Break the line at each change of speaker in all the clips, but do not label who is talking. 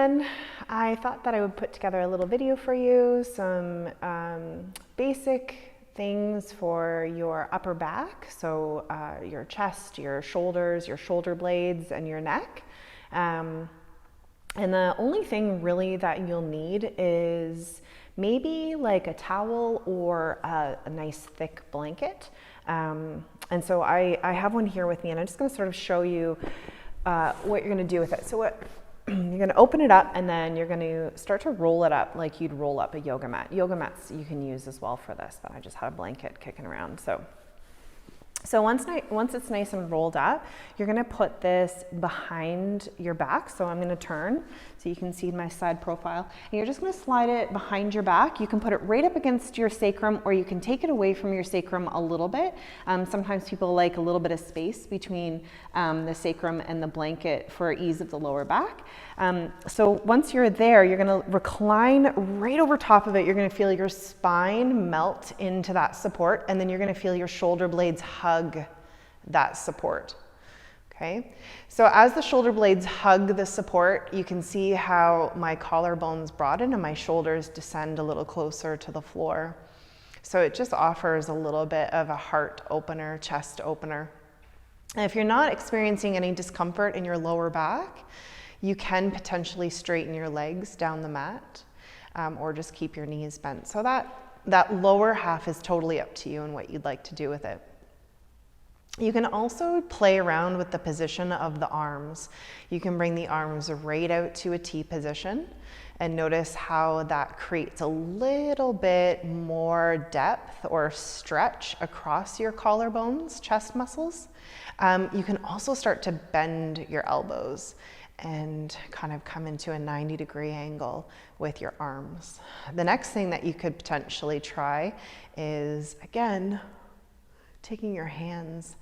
then I thought that I would put together a little video for you, some basic things for your upper back, so your chest, your shoulders, your shoulder blades, and your neck. And the only thing really that you'll need is maybe like a towel or a nice thick blanket. And so I have one here with me, and I'm just going to sort of show you what you're going to do with it. So you're going to open it up, and then you're going to start to roll it up like you'd roll up a yoga mat. Yoga mats you can use as well for this, but I just had a blanket kicking around. So once it's nice and rolled up, you're going to put this behind your back. So I'm going to turn so you can see my side profile. And you're just going to slide it behind your back. You can put it right up against your sacrum, or you can take it away from your sacrum a little bit. Sometimes people like a little bit of space between the sacrum and the blanket for ease of the lower back. So once you're there, you're going to recline right over top of it. You're going to feel your spine melt into that support, and then you're going to feel your shoulder blades hug that support. Okay, so as the shoulder blades hug the support, you can see how my collarbones broaden and my shoulders descend a little closer to the floor. So it just offers a little bit of a heart opener, chest opener. And if you're not experiencing any discomfort in your lower back, you can potentially straighten your legs down the mat, or just keep your knees bent. So that lower half is totally up to you and what you'd like to do with it. You can also play around with the position of the arms. You can bring the arms right out to a T position and notice how that creates a little bit more depth or stretch across your collarbones, chest muscles. You can also start to bend your elbows and kind of come into a 90-degree angle with your arms. The next thing that you could potentially try is, again, taking your hands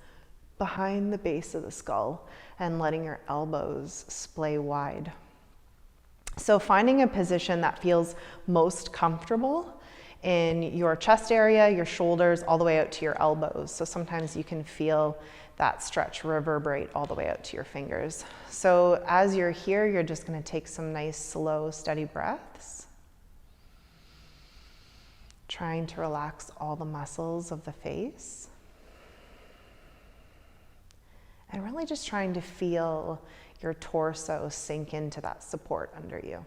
behind the base of the skull and letting your elbows splay wide. So finding a position that feels most comfortable in your chest area, your shoulders, all the way out to your elbows. So sometimes you can feel that stretch reverberate all the way out to your fingers. So as you're here, you're just going to take some nice, slow, steady breaths, trying to relax all the muscles of the face. And really just trying to feel your torso sink into that support under you.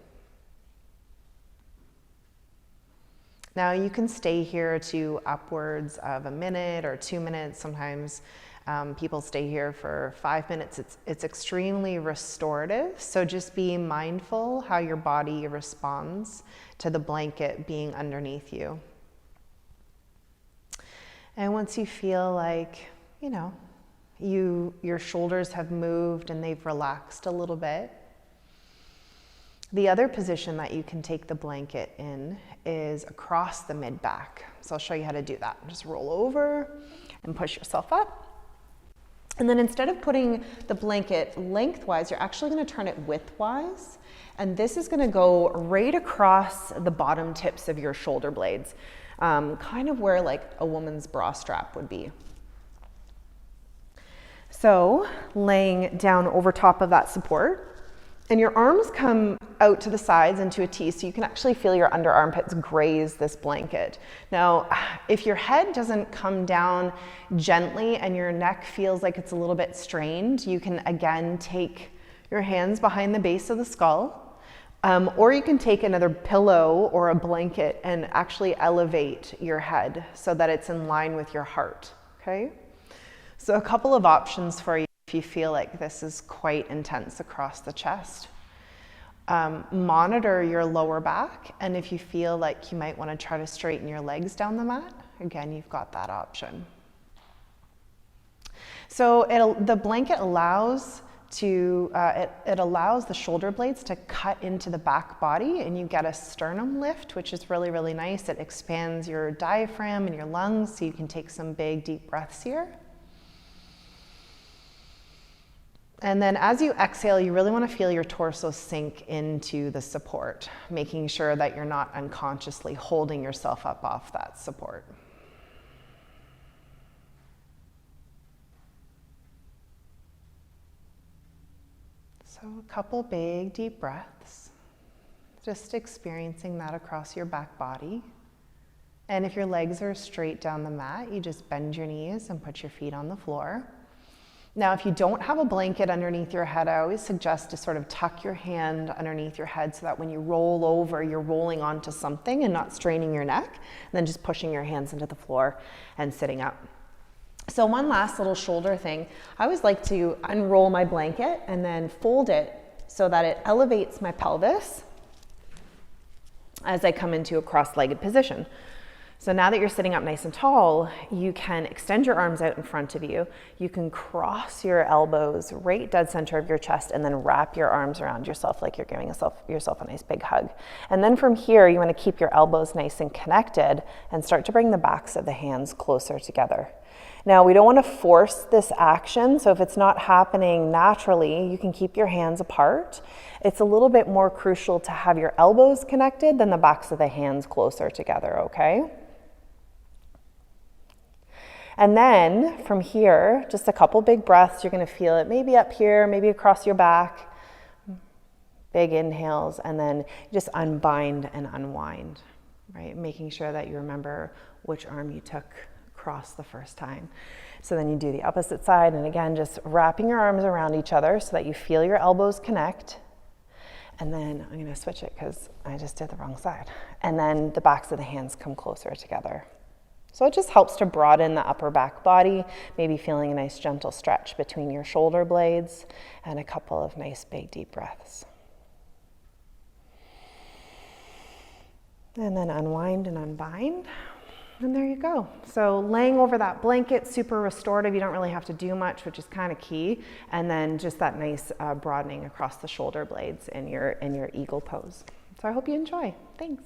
Now you can stay here to upwards of a minute or 2 minutes. Sometimes people stay here for 5 minutes. It's extremely restorative. So just be mindful how your body responds to the blanket being underneath you. And once you feel like, your shoulders have moved and they've relaxed a little bit, the other position that you can take the blanket in is across the mid-back. So I'll show you how to do that. Just roll over and push yourself up. And then instead of putting the blanket lengthwise, you're actually going to turn it widthwise. And this is going to go right across the bottom tips of your shoulder blades, kind of where like a woman's bra strap would be. So laying down over top of that support, and your arms come out to the sides into a T, so you can actually feel your under armpits graze this blanket. Now, if your head doesn't come down gently and your neck feels like it's a little bit strained, you can again take your hands behind the base of the skull, or you can take another pillow or a blanket and actually elevate your head so that it's in line with your heart, okay? So a couple of options for you if you feel like this is quite intense across the chest. Monitor your lower back, and if you feel like you might want to try to straighten your legs down the mat, again, you've got that option. So the blanket allows it allows the shoulder blades to cut into the back body, and you get a sternum lift, which is really, really nice. It expands your diaphragm and your lungs, so you can take some big, deep breaths here. And then as you exhale, you really want to feel your torso sink into the support, making sure that you're not unconsciously holding yourself up off that support. So a couple big deep breaths. just experiencing that across your back body. And if your legs are straight down the mat, you just bend your knees and put your feet on the floor. Now, if you don't have a blanket underneath your head, I always suggest to sort of tuck your hand underneath your head so that when you roll over, you're rolling onto something and not straining your neck, and then just pushing your hands into the floor and sitting up. So one last little shoulder thing, I always like to unroll my blanket and then fold it so that it elevates my pelvis as I come into a cross-legged position. So now that you're sitting up nice and tall, you can extend your arms out in front of you. You can cross your elbows right dead center of your chest and then wrap your arms around yourself like you're giving yourself a nice big hug. And then from here, you want to keep your elbows nice and connected and start to bring the backs of the hands closer together. Now, we don't want to force this action, so if it's not happening naturally, you can keep your hands apart. It's a little bit more crucial to have your elbows connected than the backs of the hands closer together, okay? And then from here, just a couple big breaths. You're going to feel it maybe up here, maybe across your back. Big inhales, and then you just unbind and unwind, right? Making sure that you remember which arm you took across the first time. So then you do the opposite side, and again, just wrapping your arms around each other so that you feel your elbows connect. And then I'm going to switch it because I just did the wrong side. And then the backs of the hands come closer together. So it just helps to broaden the upper back body, maybe feeling a nice gentle stretch between your shoulder blades, and a couple of nice big deep breaths. And then unwind and unbind. And there you go. So laying over that blanket, super restorative. You don't really have to do much, which is kind of key. And then just that nice broadening across the shoulder blades in your eagle pose. So I hope you enjoy. Thanks.